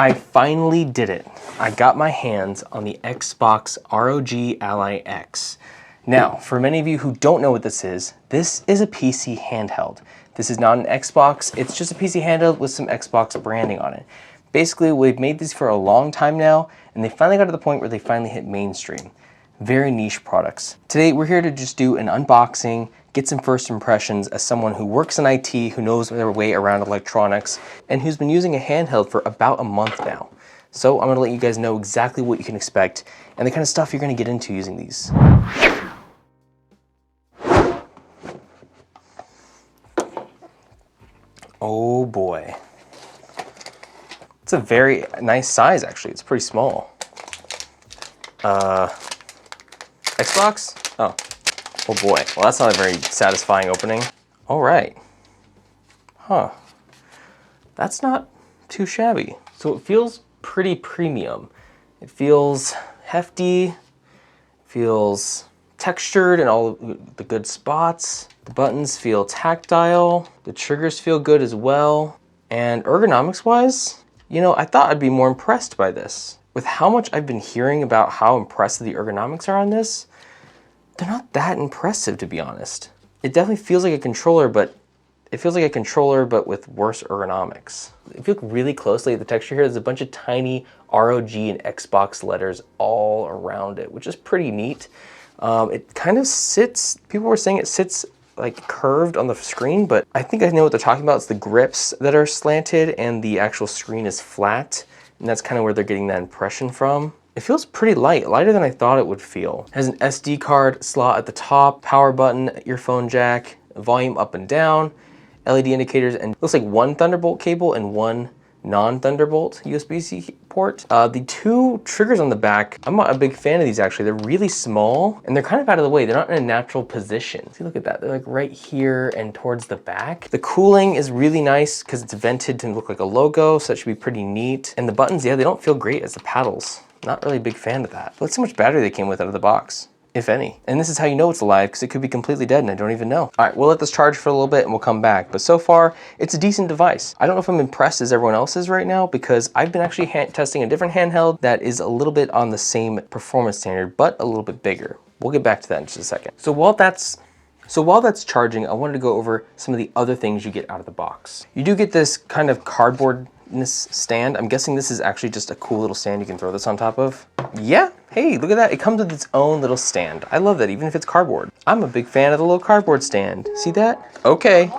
I finally did it. I got my hands on the Xbox ROG Ally X. Now, for many of you who don't know what this is a PC handheld. This is not an Xbox, it's just a PC handheld with some Xbox branding on it. Basically, we've made these for a long time now, and they finally got to the point where they finally hit mainstream. Very niche products. Today, we're here to just do an unboxing, get some first impressions as someone who works in IT, who knows their way around electronics, and who's been using a handheld for about a month now. So I'm gonna let you guys know exactly what you can expect and the kind of stuff you're gonna get into using these. Oh boy. It's a very nice size, actually. It's pretty small. Xbox? Oh boy. Well, that's not a very satisfying opening. All right. Huh. That's not too shabby. So it feels pretty premium. It feels hefty, feels textured in all the good spots. The buttons feel tactile. The triggers feel good as well. And ergonomics-wise, you know, I thought I'd be more impressed by this. With how much I've been hearing about how impressive the ergonomics are on this, they're not that impressive, to be honest. It definitely feels like a controller, but it feels like a controller, but with worse ergonomics. If you look really closely at the texture here, there's a bunch of tiny ROG and Xbox letters all around it, which is pretty neat. It kind of sits, people were saying it sits like curved on the screen, but I think I know what they're talking about. It's the grips that are slanted and the actual screen is flat. And that's kind of where they're getting that impression from. It feels pretty light, lighter than I thought it would feel. It has an SD card slot at the top, power button, earphone jack, volume up and down, LED indicators, and it looks like one Thunderbolt cable and one non-Thunderbolt USB-C port. The two triggers on the back, I'm not a big fan of these actually. They're really small and they're kind of out of the way. They're not in a natural position. See, look at that. They're like right here and towards the back. The cooling is really nice because it's vented to look like a logo, so that should be pretty neat. And the buttons, yeah, they don't feel great as the paddles. Not really a big fan of that. Let's see how much battery they came with out of the box, if any. And this is how you know it's alive, because it could be completely dead and I don't even know. All right, we'll let this charge for a little bit and we'll come back. But so far, it's a decent device. I don't know if I'm impressed as everyone else is right now, because I've been actually testing a different handheld that is a little bit on the same performance standard, but a little bit bigger. We'll get back to that in just a second. So while that's charging, I wanted to go over some of the other things you get out of the box. You do get this kind of cardboard stand. I'm guessing this is actually just a cool little stand you can throw this on top of. Yeah, hey, look at that. It comes with its own little stand. I love that, even if it's cardboard. I'm a big fan of the little cardboard stand. See that? Okay.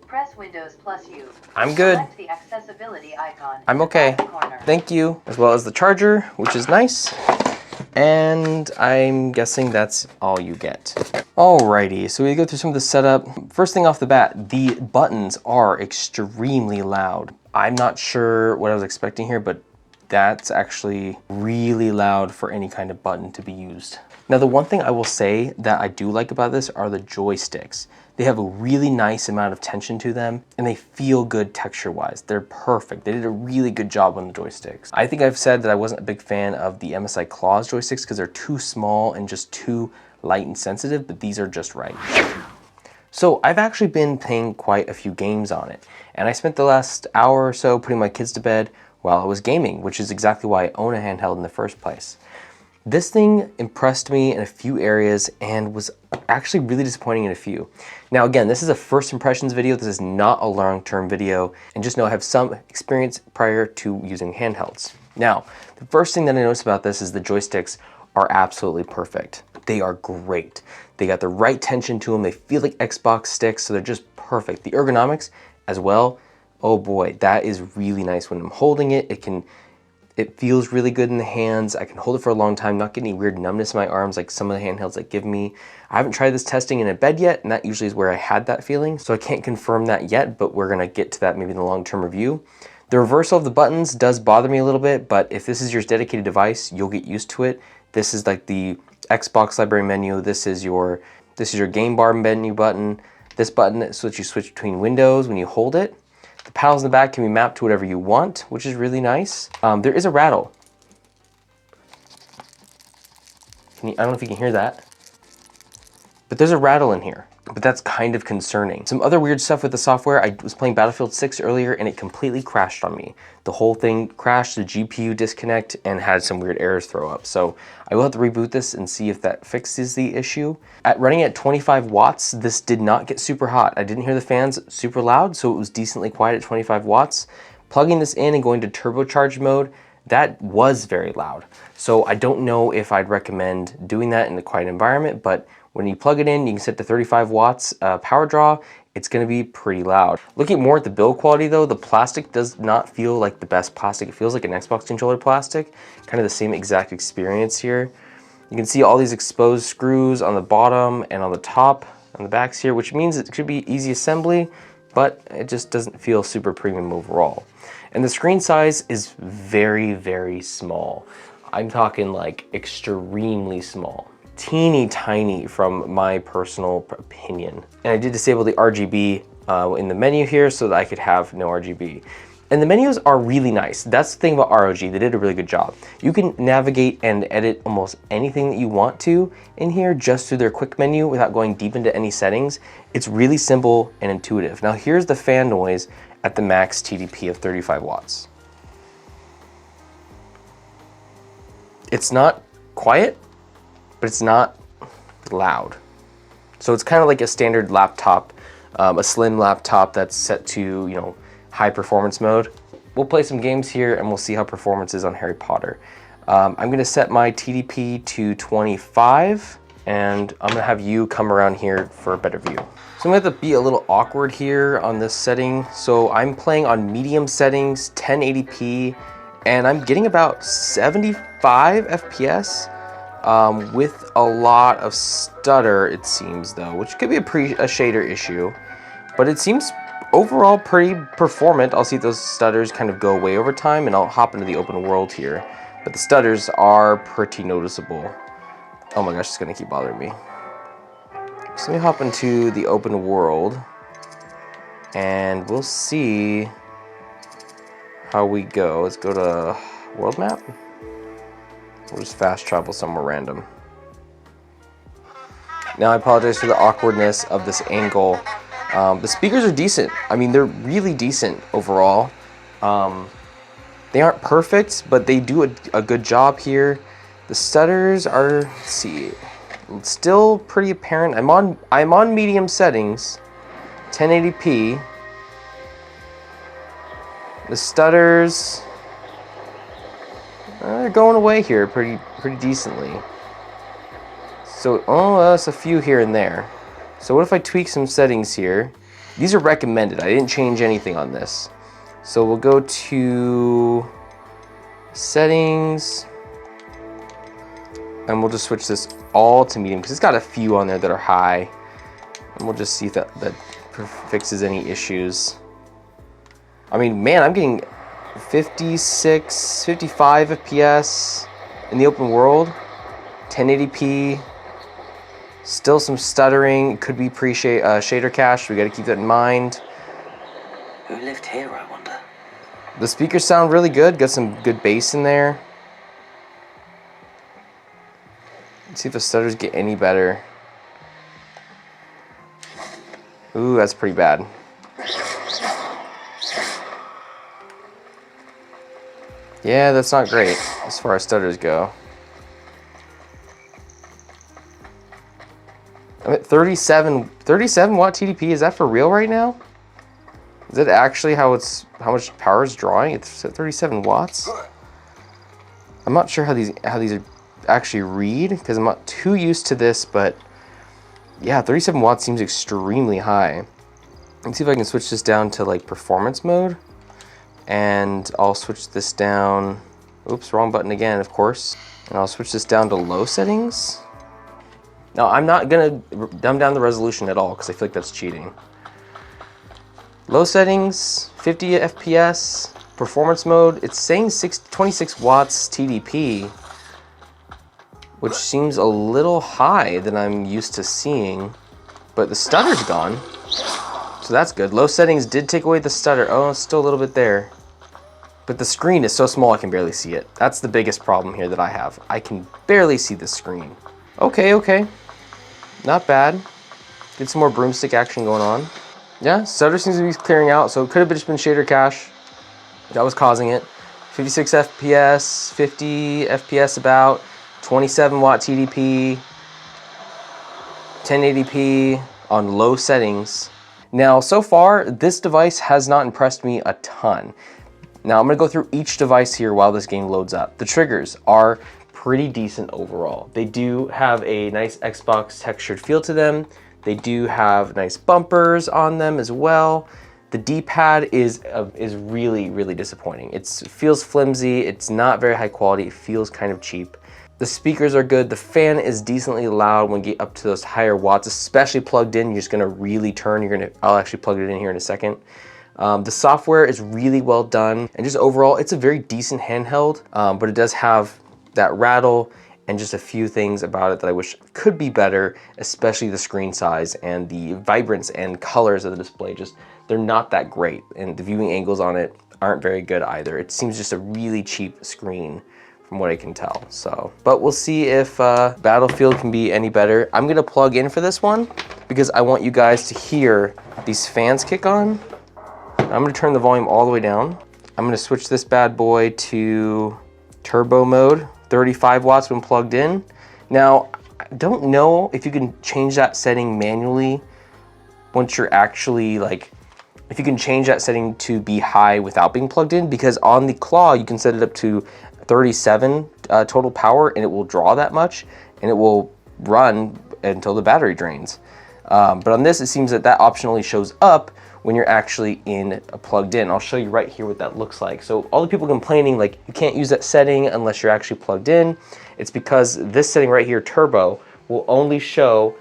Press Windows plus U. I'm good. Select the accessibility icon. I'm okay. Thank you. As well as the charger, which is nice. And I'm guessing that's all you get. Alrighty, so we go through some of the setup. First thing off the bat, the buttons are extremely loud. I'm not sure what I was expecting here, but that's actually really loud for any kind of button to be used. Now, the one thing I will say that I do like about this are the joysticks. They have a really nice amount of tension to them and they feel good texture-wise. They're perfect. They did a really good job on the joysticks. I think I've said that I wasn't a big fan of the MSI Claws joysticks because they're too small and just too light and sensitive, but these are just right. So I've actually been playing quite a few games on it, and I spent the last hour or so putting my kids to bed while I was gaming, which is exactly why I own a handheld in the first place. This thing impressed me in a few areas and was actually really disappointing in a few. Now again, this is a first impressions video. This is not a long-term video, and just know I have some experience prior to using handhelds. Now, the first thing that I noticed about this is the joysticks are absolutely perfect. They are great. They got the right tension to them. They feel like Xbox sticks, so they're just perfect. The ergonomics as well, oh boy, that is really nice. When I'm holding it, it feels really good in the hands. I can hold it for a long time, not get any weird numbness in my arms like some of the handhelds that give me. I haven't tried this testing in a bed yet, and that usually is where I had that feeling, so I can't confirm that yet, but we're gonna get to that maybe in the long-term review. The reversal of the buttons does bother me a little bit, but if this is your dedicated device, you'll get used to it. This is like the Xbox library menu. This is your game bar menu button. This button is what you switch between windows when you hold it. The paddles in the back can be mapped to whatever you want, which is really nice. There is a rattle. I don't know if you can hear that, but there's a rattle in here. but that's kind of concerning. Some other weird stuff with the software, I was playing Battlefield 6 earlier and it completely crashed on me. The whole thing crashed, the GPU disconnect, and had some weird errors throw up. So I will have to reboot this and see if that fixes the issue. Running at 25 watts, this did not get super hot. I didn't hear the fans super loud, so it was decently quiet at 25 watts. Plugging this in and going to turbocharged mode, that was very loud. So I don't know if I'd recommend doing that in a quiet environment, but when you plug it in, you can set to 35 watts power draw. It's gonna be pretty loud. Looking more at the build quality though, the plastic does not feel like the best plastic. It feels like an Xbox controller plastic, kind of the same exact experience here. You can see all these exposed screws on the bottom and on the top, on the backs here, which means it should be easy assembly, but it just doesn't feel super premium overall. And the screen size is very, very small. I'm talking like extremely small. Teeny tiny from my personal opinion. And I did disable the RGB in the menu here so that I could have no RGB. And the menus are really nice. That's the thing about ROG, they did a really good job. You can navigate and edit almost anything that you want to in here just through their quick menu without going deep into any settings. It's really simple and intuitive. Now here's the fan noise at the max TDP of 35 watts. It's not quiet, but it's not loud. So it's kind of like a standard laptop, a slim laptop that's set to, you know, high performance mode. We'll play some games here and we'll see how performance is on Harry Potter. I'm gonna set my TDP to 25 and I'm gonna have you come around here for a better view. So I'm gonna have to be a little awkward here on this setting. So I'm playing on medium settings, 1080p, and I'm getting about 75 FPS. With a lot of stutter, it seems though, which could be a shader issue, but it seems overall pretty performant. I'll see if those stutters kind of go away over time and I'll hop into the open world here, but the stutters are pretty noticeable. Oh my gosh, it's gonna keep bothering me. So let me hop into the open world and we'll see how we go. Let's go to world map. We'll just fast travel somewhere random. Now I apologize for the awkwardness of this angle. The speakers are decent. I mean, they're really decent overall. They aren't perfect, but they do a good job here. The stutters are, let's see, still pretty apparent. I'm on medium settings, 1080p. The stutters, they're going away here pretty decently. So, oh, that's a few here and there. So what if I tweak some settings here? These are recommended. I didn't change anything on this. So we'll go to settings, and we'll just switch this all to medium because it's got a few on there that are high. And we'll just see if that fixes any issues. I mean, man, I'm getting 56, 55 FPS in the open world, 1080p, still some stuttering, could be shader cache, we gotta keep that in mind. Who lived here, I wonder? The speakers sound really good, got some good bass in there. Let's see if the stutters get any better. Ooh, that's pretty bad. Yeah, that's not great as far as stutters go. I'm at 37 watt TDP. Is that for real right now? Is that actually how much power is drawing? It's at 37 watts. I'm not sure how these are actually read because I'm not too used to this, but yeah, 37 watts seems extremely high. Let's see if I can switch this down to like performance mode. And I'll switch this down, oops, wrong button again, of course. And I'll switch this down to low settings. Now I'm not gonna dumb down the resolution at all because I feel like that's cheating. Low settings, 50 FPS, performance mode, it's saying 26 watts TDP, which seems a little high than I'm used to seeing, but the stutter's gone. So that's good. Low settings did take away the stutter. Oh, it's still a little bit there. But the screen is so small I can barely see it. That's the biggest problem here that I have. I can barely see the screen. Okay. Not bad. Get some more broomstick action going on. Yeah, stutter seems to be clearing out, so it could have just been shader cache that was causing it. 56 FPS, 50 FPS about, 27 watt TDP, 1080p on low settings. Now, so far, this device has not impressed me a ton. Now, I'm gonna go through each device here while this game loads up. The triggers are pretty decent overall. They do have a nice Xbox textured feel to them. They do have nice bumpers on them as well. The D-pad is really, really disappointing. It feels flimsy, it's not very high quality, it feels kind of cheap. The speakers are good, the fan is decently loud when you get up to those higher watts, especially plugged in, you're just gonna really turn, I'll actually plug it in here in a second. The software is really well done, and just overall, it's a very decent handheld, but it does have that rattle and just a few things about it that I wish could be better, especially the screen size and the vibrance and colors of the display. Just, they're not that great, and the viewing angles on it aren't very good either. It seems just a really cheap screen from what I can tell. So, but we'll see if Battlefield can be any better. I'm gonna plug in for this one because I want you guys to hear these fans kick on. I'm gonna turn the volume all the way down. I'm gonna switch this bad boy to turbo mode, 35 watts when plugged in. Now, I don't know if you can change that setting manually once you're actually if you can change that setting to be high without being plugged in, because on the claw, you can set it up to 37 total power and it will draw that much and it will run until the battery drains. But on this, it seems that option only shows up when you're actually plugged in. I'll show you right here what that looks like. So all the people complaining you can't use that setting unless you're actually plugged in, it's because this setting right here, turbo, will only show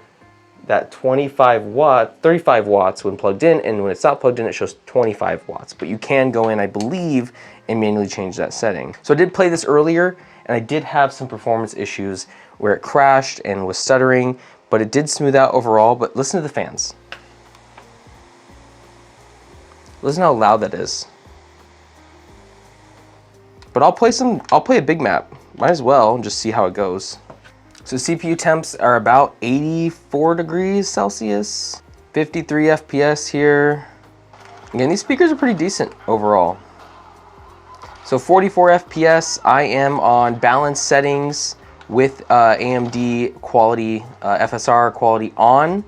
that 35 watts when plugged in, and when it's not plugged in, it shows 25 watts. But you can go in, I believe, and manually change that setting. So I did play this earlier, and I did have some performance issues where it crashed and was stuttering, but it did smooth out overall. But listen to the fans. Listen how loud that is. But I'll play a big map. Might as well and just see how it goes. So CPU temps are about 84 degrees Celsius, 53 FPS here. Again, these speakers are pretty decent overall. So 44 FPS, I am on balanced settings with AMD quality, FSR quality on.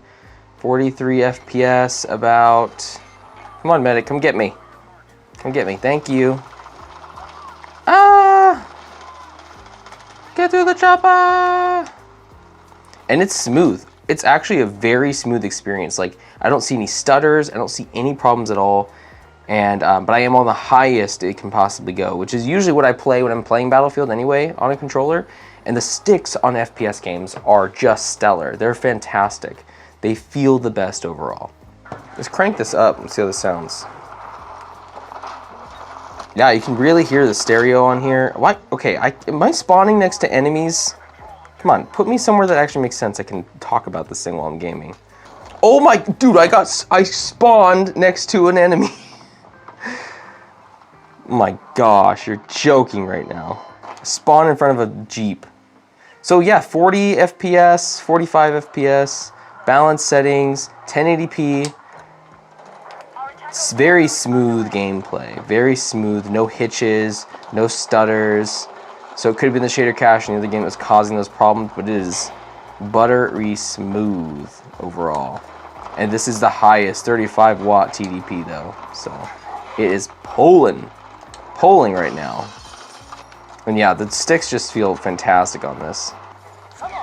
43 FPS about, come on medic, come get me. Come get me, thank you. Get through the chopper! And it's smooth. It's actually a very smooth experience. I don't see any stutters, I don't see any problems at all. And but I am on the highest it can possibly go, which is usually what I play when I'm playing Battlefield anyway on a controller. And the sticks on FPS games are just stellar. They're fantastic. They feel the best overall. Let's crank this up and see how this sounds. Yeah, you can really hear the stereo on here. What? Okay, am I spawning next to enemies? Come on, put me somewhere that actually makes sense. I can talk about this thing while I'm gaming. Oh my, dude, I spawned next to an enemy. My gosh, you're joking right now. Spawn in front of a Jeep. So yeah, 40 FPS, 45 FPS, balanced settings, 1080p. It's very smooth gameplay, very smooth, no hitches, no stutters. So it could have been the shader cache in the other game that was causing those problems, but it is buttery smooth overall. And this is the highest 35 watt TDP though, so it is polling right now. And yeah, the sticks just feel fantastic on this.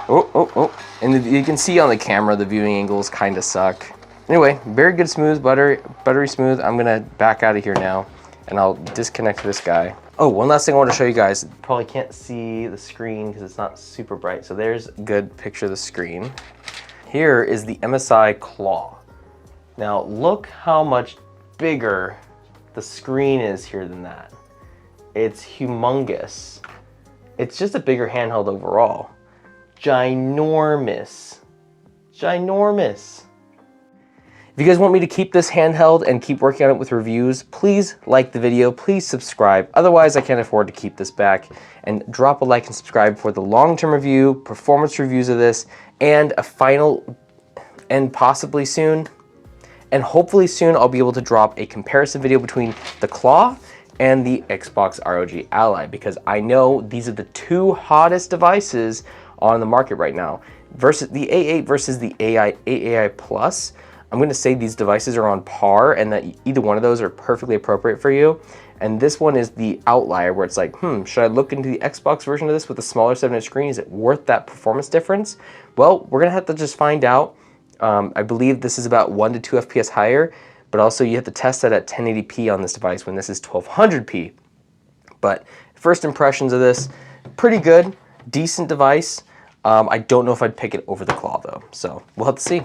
Oh. And you can see on the camera the viewing angles kind of suck. Anyway, very good smooth, buttery smooth. I'm gonna back out of here now and I'll disconnect this guy. Oh, one last thing I want to show you guys. Probably can't see the screen because it's not super bright. So there's a good picture of the screen. Here is the MSI Claw. Now look how much bigger the screen is here than that. It's humongous. It's just a bigger handheld overall. Ginormous. Ginormous. If you guys want me to keep this handheld and keep working on it with reviews, please like the video, please subscribe. Otherwise, I can't afford to keep this back. And drop a like and subscribe for the long-term review, performance reviews of this, and a final and possibly soon, and hopefully soon, I'll be able to drop a comparison video between the Claw and the Xbox ROG Ally, because I know these are the two hottest devices on the market right now. Versus the A8 versus the A8AI Plus, I'm going to say these devices are on par, and that either one of those are perfectly appropriate for you. And this one is the outlier where it's like, should I look into the Xbox version of this with a smaller 7-inch screen? Is it worth that performance difference? Well, we're going to have to just find out. I believe this is about 1 to 2 FPS higher, but also you have to test that at 1080p on this device when this is 1200p. But first impressions of this, pretty good, decent device. I don't know if I'd pick it over the Claw though, so we'll have to see.